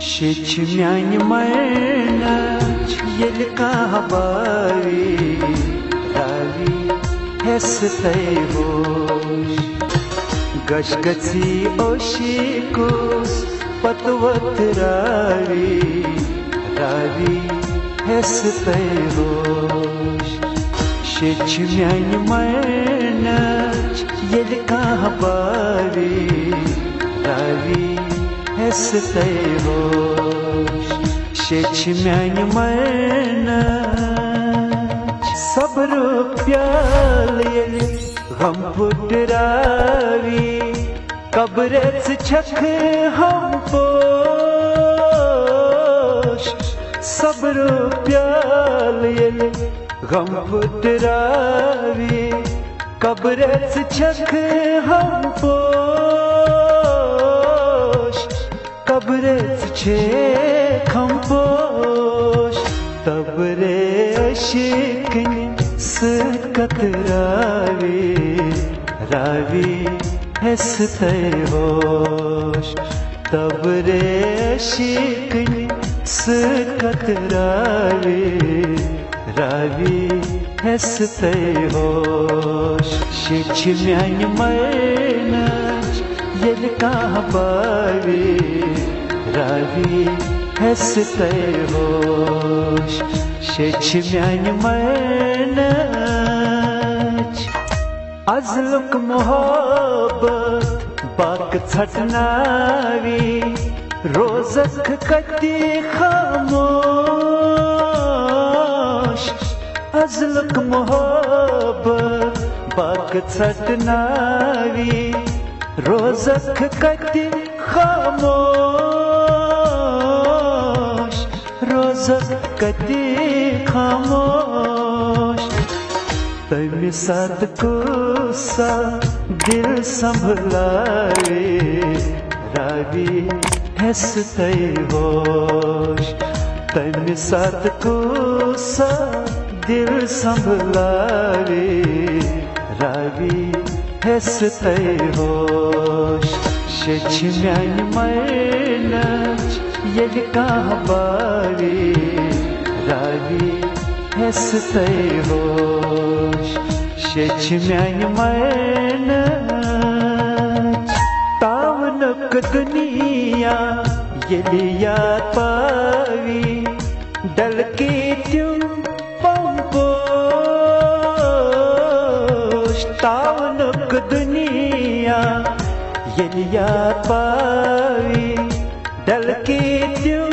शिच म्यान मरनच येल कहाँ बावी रावी हेस तय होश गशगसी ओशिकुस पतवत रावी रावी हेस तय होश शिच म्यान मरनच येल कहाँ बावी रावी हेस तय होश शिच म्यान मरनच सब्र प्याल येल गम पुटरावी कब्रच छख हम पोश सब्र प्याल येल गम पुटरावी कब्रच छख हम पोश कब्रच छे खम्पोश तबरे अशिकन सकतरावी रावी हेस तय होश तबरे अशिकन सकतरावी रावी हेस तय होश शिच म्यान मरनच येल कहाँ बावी रावी हेस तय होश शिच म्यान मरनच अजलुक मोहब्बत बाक छटनावी रोजक कति खामोश अजलुक मोहब्बत बाक छटनावी रोजक कति खामोश रोजक कति खामोश तमि साथ कुसा दिल संभलावे रावी हेस तय होश तमि साथ कुसा दिल संभलावे रावी हेस तय होश शिच म्यान मरनच येल कहाँ बावी रावी हेस तय होश शिच म्यान मरनच तावनक दुनिया येल याद पावी डल के त्युं पंपोश तावनक दुनिया येल याद पावी डल के त्युं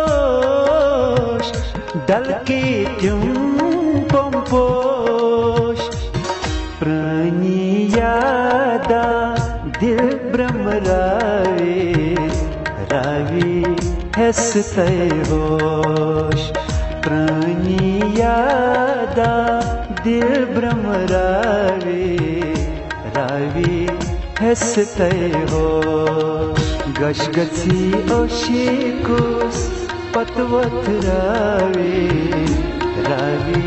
पंपोश डल के त्युं पंपोश प्राणी यादा दिल भ्रमरावे रावी हेस तय होश प्राणी यादा दिल भ्रमरावे रावी हेस तय होश गशगसी ओशिकुस पतवत रावी रावी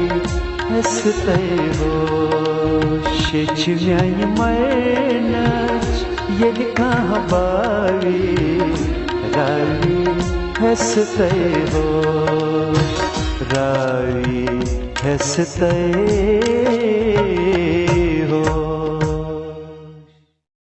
हेस तय होश शिच म्यान मरनच येल कहाँ बावी रावी हेस तय होश रावी हेस तय